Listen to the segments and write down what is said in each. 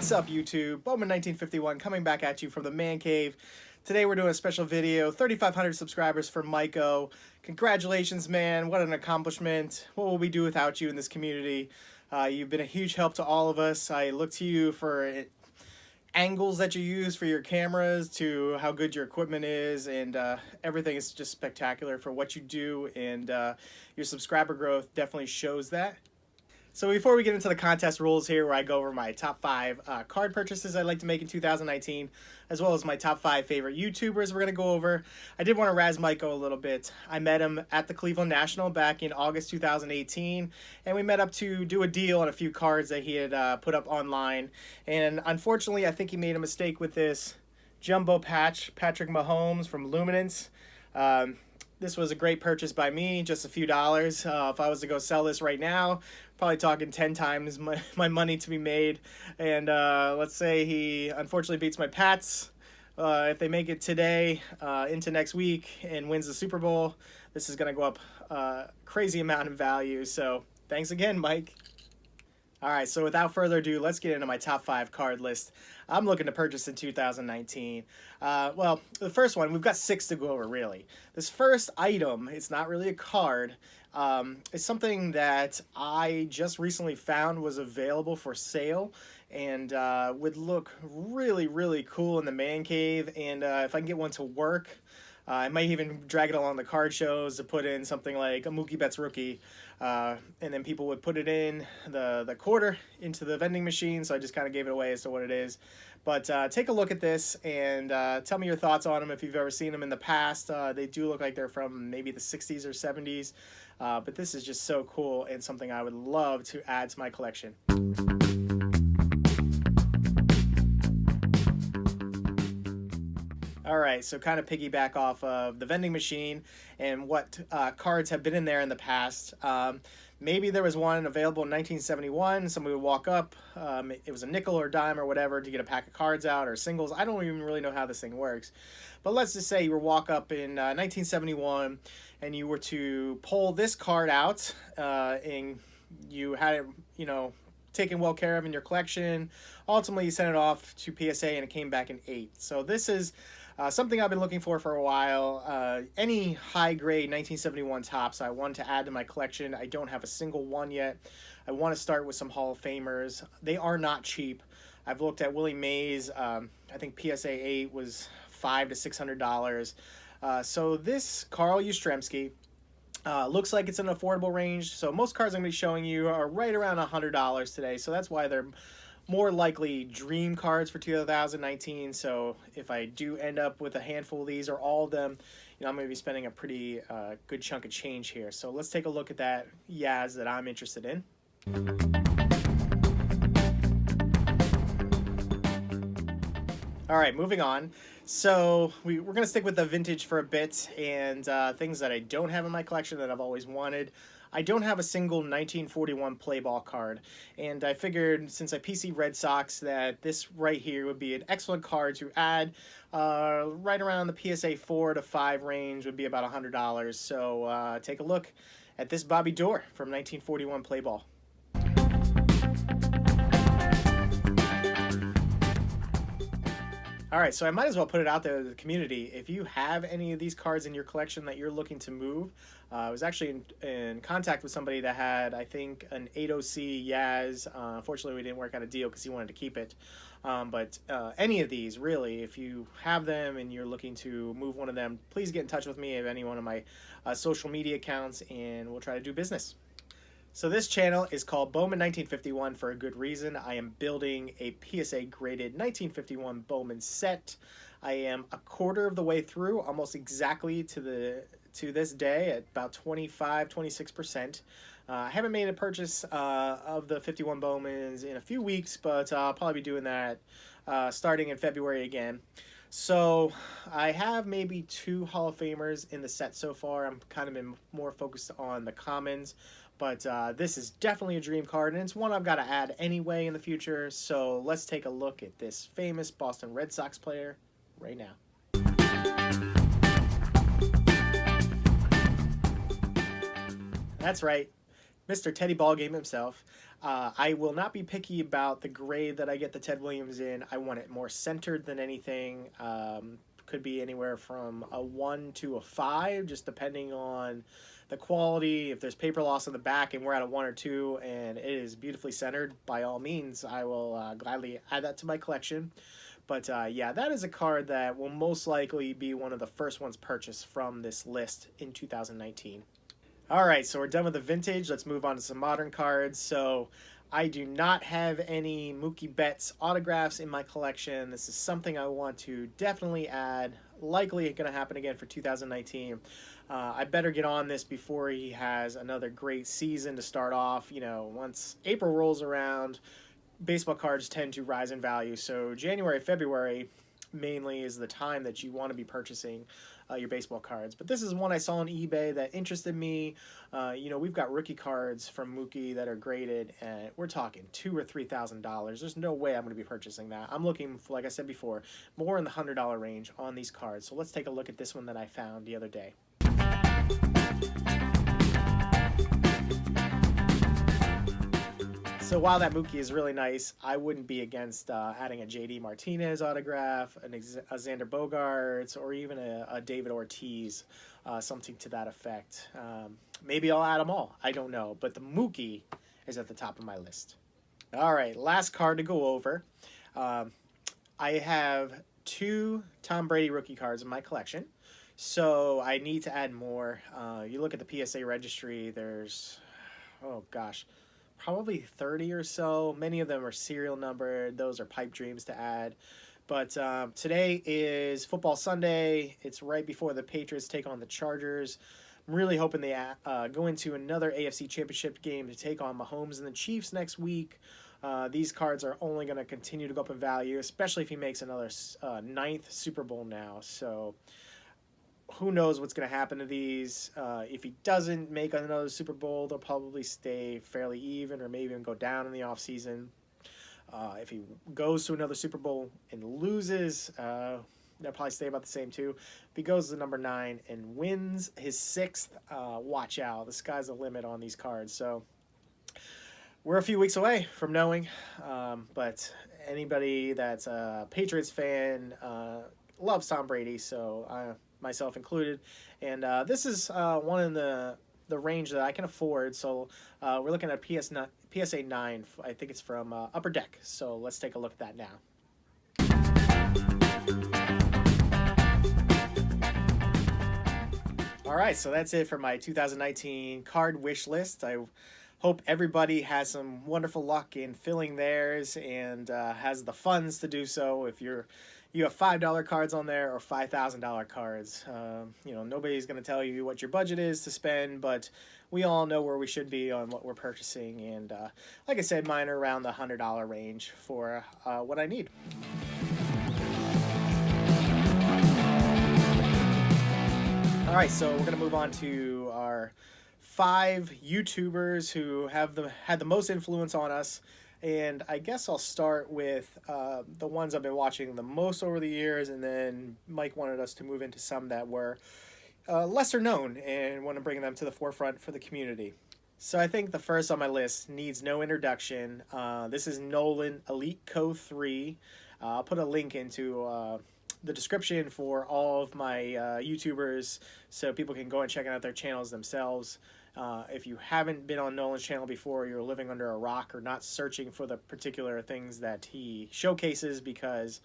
What's up, YouTube? Bowman1951 coming back at you from the man cave. Today we're doing a special video, 3,500 subscribers for MikeO. Congratulations, man. What an accomplishment. What will we do without you in this community? You've been a huge help to all of us. I look to you for angles that you use for your cameras, to how good your equipment is, and everything is just spectacular for what you do, and your subscriber growth definitely shows that. So before we get into the contest rules here, where I go over my top 5 card purchases I'd like to make in 2019, as well as my top 5 favorite YouTubers we're going to go over, I did want to razz MikeO a little bit. I met him at the Cleveland National back in August 2018, and we met up to do a deal on a few cards that he had put up online. And unfortunately, I think he made a mistake with this jumbo patch, Patrick Mahomes from Luminance. This was a great purchase by me, just a few dollars. If I was to go sell this right now, probably talking 10 times my money to be made. And let's say he unfortunately beats my Pats. If they make it today into next week and wins the Super Bowl, this is going to go up a crazy amount in value. So thanks again, Mike. All right, so without further ado, let's get into my top 5 card list I'm looking to purchase in 2019. Well, the first one, we've got 6 to go over, really. This first item, it's not really a card. It's something that I just recently found was available for sale and would look really, really cool in the man cave. And if I can get one to work, I might even drag it along the card shows to put in something like a Mookie Betts rookie, and then people would put it in the quarter into the vending machine, so I just kind of gave it away as to what it is. But take a look at this and tell me your thoughts on them if you've ever seen them in the past. They do look like they're from maybe the 60s or 70s, but this is just so cool and something I would love to add to my collection. Alright, so kind of piggyback off of the vending machine and what cards have been in there in the past. Maybe there was one available in 1971, somebody would walk up, it was a nickel or dime or whatever to get a pack of cards out, or singles. I don't even really know how this thing works. But let's just say you were walk up in 1971 and you were to pull this card out, and you had it, taken well care of in your collection. Ultimately, you sent it off to PSA and it came back in 8. So this is something I've been looking for a while. Any high-grade 1971 tops I want to add to my collection. I don't have a single one yet. I want to start with some Hall of Famers. They are not cheap. I've looked at Willie Mays. I think PSA 8 was $500 to $600. So this Carl Yastrzemski looks like it's an affordable range. So most cards I'm going to be showing you are right around $100 today. So that's why they're more likely dream cards for 2019. So if I do end up with a handful of these or all of them, I'm going to be spending a pretty good chunk of change here. So let's take a look at that Yaz that I'm interested in. All right, moving on. So we're going to stick with the vintage for a bit, and things that I don't have in my collection that I've always wanted. I don't have a single 1941 play ball card, and I figured since I PC Red Sox that this right here would be an excellent card to add. Right around the PSA 4 to 5 range would be about $100. So take a look at this Bobby Doerr from 1941 play ball. Alright, so I might as well put it out there to the community. If you have any of these cards in your collection that you're looking to move, I was actually in contact with somebody that had, I think, an 8OC Yaz. Unfortunately, we didn't work out a deal because he wanted to keep it. But any of these, really, if you have them and you're looking to move one of them, please get in touch with me at any one of my social media accounts, and we'll try to do business. So this channel is called Bowman1951 for a good reason. I am building a PSA graded 1951 Bowman set. I am a quarter of the way through, almost exactly to this day at about 26%. I haven't made a purchase of the 51 Bowmans in a few weeks, but I'll probably be doing that starting in February again. So I have maybe 2 Hall of Famers in the set so far. I'm kind of been more focused on the commons. But this is definitely a dream card, and it's one I've got to add anyway in the future. So let's take a look at this famous Boston Red Sox player right now. That's right. Mr. Teddy Ballgame himself. I will not be picky about the grade that I get the Ted Williams in. I want it more centered than anything. Could be anywhere from a 1 to a 5, just depending on the quality. If there's paper loss on the back and we're at a 1 or 2 and it is beautifully centered, by all means, I will gladly add that to my collection. But yeah, that is a card that will most likely be one of the first ones purchased from this list in 2019. All right, so we're done with the vintage. Let's move on to some modern cards. So I do not have any Mookie Betts autographs in my collection. This is something I want to definitely add. Likely going to happen again for 2019. I better get on this before he has another great season to start off. You know, once April rolls around, baseball cards tend to rise in value. So January, February mainly is the time that you want to be purchasing your baseball cards. But this is one I saw on eBay that interested me. You know, we've got rookie cards from Mookie that are graded, and we're talking $2,000 or $3,000. There's no way I'm going to be purchasing that. I'm looking, for, like I said before, more in the $100 range on these cards. So let's take a look at this one that I found the other day. So while that Mookie is really nice, I wouldn't be against adding a J.D. Martinez autograph, a Xander Bogaerts, or even a David Ortiz, something to that effect. Maybe I'll add them all. I don't know. But the Mookie is at the top of my list. All right, last card to go over. I have 2 Tom Brady rookie cards in my collection, so I need to add more. You look at the PSA registry, there's, oh gosh, probably 30 or so. Many of them are serial numbered. Those are pipe dreams to add. But today is Football Sunday. It's right before the Patriots take on the Chargers. I'm really hoping they go into another AFC Championship game to take on Mahomes and the Chiefs next week. These cards are only going to continue to go up in value, especially if he makes another 9th Super Bowl now. So who knows what's going to happen to these. If he doesn't make another Super Bowl, they'll probably stay fairly even or maybe even go down in the offseason. If he goes to another Super Bowl and loses, they'll probably stay about the same too. If he goes to number 9 and wins his 6th, watch out. The sky's the limit on these cards. So we're a few weeks away from knowing. But anybody that's a Patriots fan loves Tom Brady, so myself included. And this is one in the range that I can afford. So we're looking at PSA 9. I think it's from Upper Deck. So let's take a look at that now. All right, so that's it for my 2019 card wish list. I hope everybody has some wonderful luck in filling theirs and has the funds to do so. If you have $5 cards on there or $5,000 cards, you know, nobody's going to tell you what your budget is to spend, but we all know where we should be on what we're purchasing. And like I said, mine are around the $100 range for what I need. All right, so we're going to move on to our 5 YouTubers who have had the most influence on us. And I guess I'll start with the ones I've been watching the most over the years, and then Mike wanted us to move into some that were lesser known and want to bring them to the forefront for the community. So I think the first on my list needs no introduction. This is Nolan Elite Co 3. I'll put a link into the description for all of my YouTubers so people can go and check out their channels themselves. If you haven't been on Nolan's channel before, you're living under a rock or not searching for the particular things that he showcases, because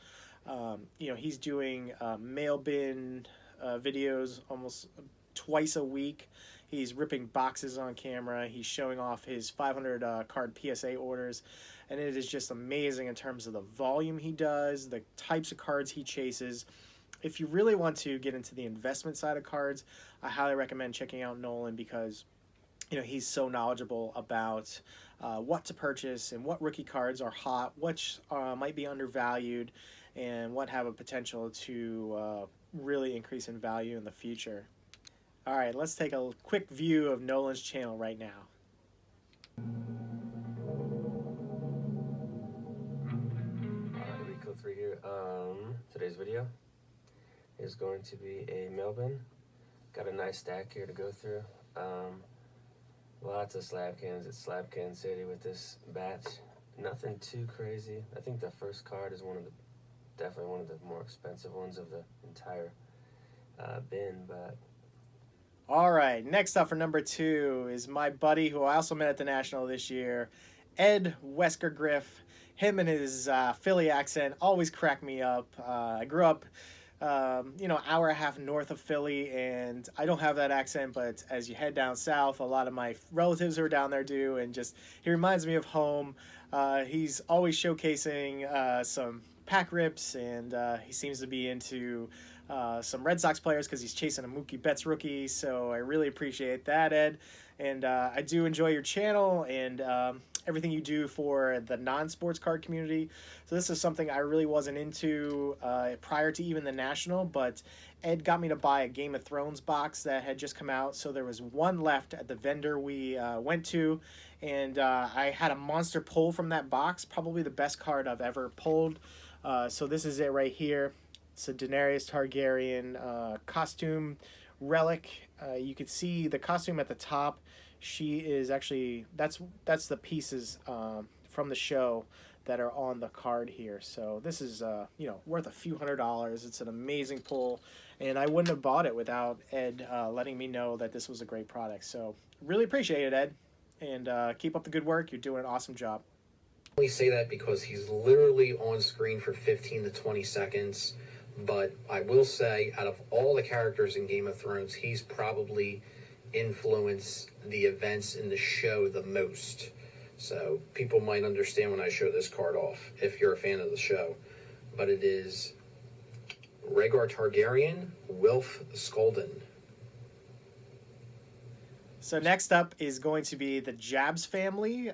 you know, he's doing mail bin videos almost twice a week. He's ripping boxes on camera. He's showing off his 500 card PSA orders. And it is just amazing in terms of the volume he does, the types of cards he chases. If you really want to get into the investment side of cards, I highly recommend checking out Nolan, because you know, he's so knowledgeable about what to purchase and what rookie cards are hot, which might be undervalued, and what have a potential to really increase in value in the future. All right, let's take a quick view of Nolan's channel right now. MikeO 3 here. Today's video is going to be a mail bin. Got a nice stack here to go through. Lots of slab cans at Slab Can City with this batch. Nothing too crazy. I think the first card is definitely one of the more expensive ones of the entire bin, but All right, next up for number 2 is my buddy who I also met at the National this year, Ed Wesker Griff. Him and his Philly accent always crack me up. I grew up, hour and a half north of Philly, and I don't have that accent, but as you head down south, a lot of my relatives who are down there do, and just he reminds me of home. He's always showcasing some pack rips, and he seems to be into some Red Sox players because he's chasing a Mookie Betts rookie. So I really appreciate that, Ed. And I do enjoy your channel and everything you do for the non-sports card community. So this is something I really wasn't into prior to even the National, but Ed got me to buy a Game of Thrones box that had just come out. So there was one left at the vendor we went to, and I had a monster pull from that box, probably the best card I've ever pulled. So this is it right here. It's a Daenerys Targaryen costume relic. You could see the costume at the top. She is actually, that's the pieces from the show that are on the card here. So this is worth a few $100s. It's an amazing pull, and I wouldn't have bought it without Ed letting me know that this was a great product. So really appreciate it, Ed, and keep up the good work. You're doing an awesome job. I only say that because he's literally on screen for 15 to 20 seconds. But I will say, out of all the characters in Game of Thrones, he's probably influenced the events in the show the most. So people might understand when I show this card off, if you're a fan of the show. But it is Rhaegar Targaryen, Wilf Skolden. So next up is going to be the Jabs family.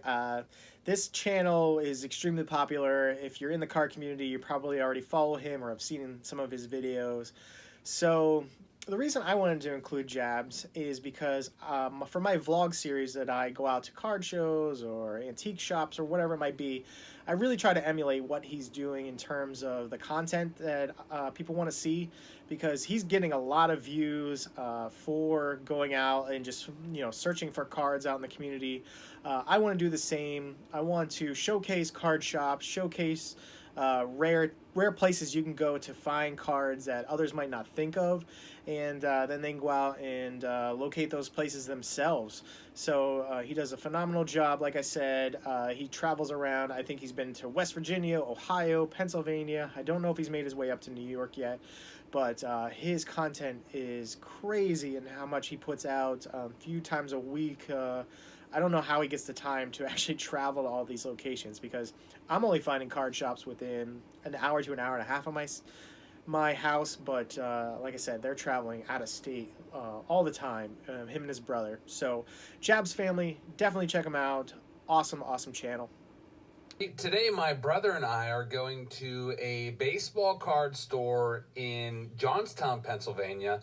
This channel is extremely popular. If you're in the card community, you probably already follow him or have seen some of his videos. So the reason I wanted to include Jabs is because for my vlog series that I go out to card shows or antique shops or whatever it might be, I really try to emulate what he's doing in terms of the content that people want to see, because he's getting a lot of views for going out and just searching for cards out in the community. I want to do the same. I want to showcase card shops, showcase rare places you can go to find cards that others might not think of, and then they can go out and locate those places themselves. So he does a phenomenal job. Like I said, he travels around. I think he's been to West Virginia, Ohio, Pennsylvania. I don't know if he's made his way up to New York yet, but his content is crazy, and how much he puts out a few times a week. I don't know how he gets the time to actually travel to all these locations, because I'm only finding card shops within an hour to an hour and a half of my house. But like I said, they're traveling out of state all the time, him and his brother. So Jabs family, definitely check him out. Awesome channel. Today, my brother and I are going to a baseball card store in Johnstown, Pennsylvania.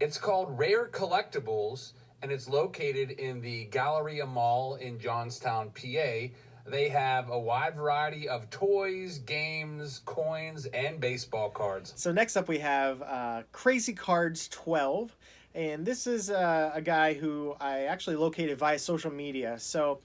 It's called Rare Collectibles, and it's located in the Galleria Mall in Johnstown, PA. They have a wide variety of toys, games, coins, and baseball cards. So next up we have Crazy Cards 12, and this is a guy who I actually located via social media. So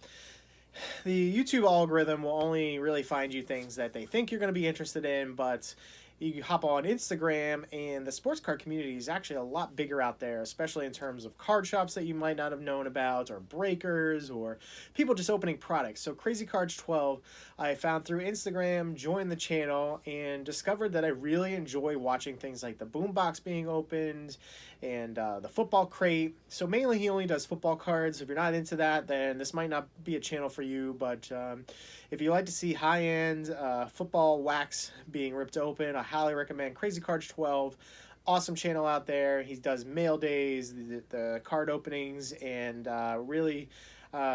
the YouTube algorithm will only really find you things that they think you're going to be interested in, but you hop on Instagram, and the sports card community is actually a lot bigger out there, especially in terms of card shops that you might not have known about, or breakers, or people just opening products. So Crazy Cards 12, I found through Instagram, joined the channel, and discovered that I really enjoy watching things like the boombox being opened and the football crate. So mainly he only does football cards. If you're not into that, then this might not be a channel for you, but if you like to see high-end football wax being ripped open, I highly recommend Crazy Cards 12. Awesome channel out there. He does mail days, the card openings, and really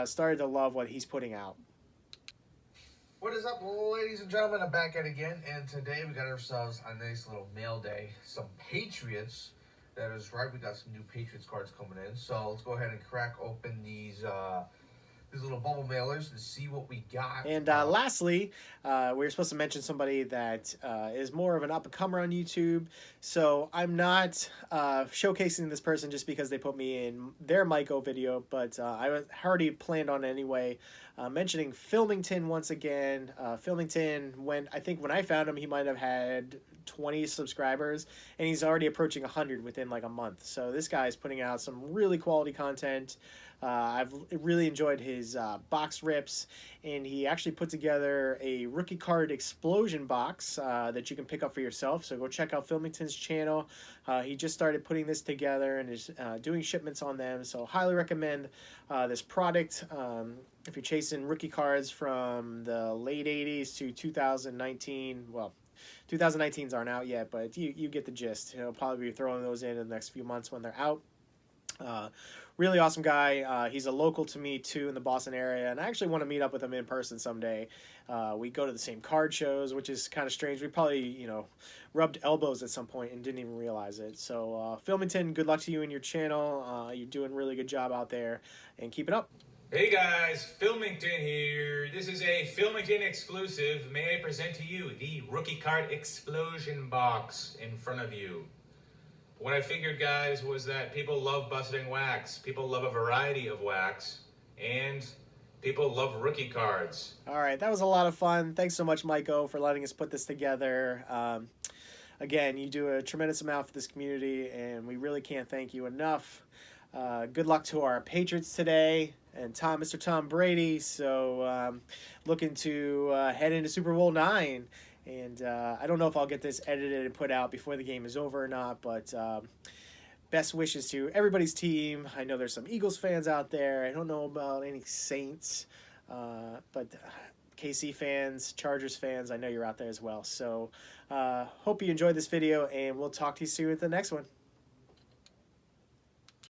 started to love what he's putting out. What is up, ladies and gentlemen? I'm back at it again, and today we got ourselves a nice little mail day. Some Patriots. That is right, we got some new Patriots cards coming in. So let's go ahead and crack open these these little bubble mailers and see what we got. And lastly, we were supposed to mention somebody that is more of an up-and-comer on YouTube. So I'm not showcasing this person just because they put me in their MikeO video, but I already planned on it anyway. Mentioning Filmington once again. Filmington, when I found him, he might have had 20 subscribers, and he's already approaching 100 within like a month. So this guy is putting out some really quality content. I've really enjoyed his box rips, and he actually put together a rookie card explosion box that you can pick up for yourself. So go check out Filmington's channel. He just started putting this together and is doing shipments on them. So highly recommend this product. If you're chasing rookie cards from the late 80s to 2019, well, 2019s aren't out yet, but you get the gist. He'll probably be throwing those in the next few months when they're out. Really awesome guy. He's a local to me too in the Boston area, and I actually want to meet up with him in person someday. We go to the same card shows, which is kind of strange. We probably, rubbed elbows at some point and didn't even realize it. So, Filmington, good luck to you and your channel. You're doing a really good job out there, and keep it up. Hey guys, Filmington here. This is a Filmington exclusive. May I present to you the rookie card explosion box in front of you. What I figured, guys, was that people love busting wax. People love a variety of wax. And people love rookie cards. All right, that was a lot of fun. Thanks so much, MikeO, for letting us put this together. Again, you do a tremendous amount for this community, and we really can't thank you enough. Good luck to our Patriots today and Mr. Tom Brady. So looking to head into Super Bowl IX. And I don't know if I'll get this edited and put out before the game is over or not, but best wishes to everybody's team. I know there's some Eagles fans out there. I don't know about any Saints, but KC fans, Chargers fans, I know you're out there as well. So hope you enjoyed this video, and we'll talk to you soon at the next one.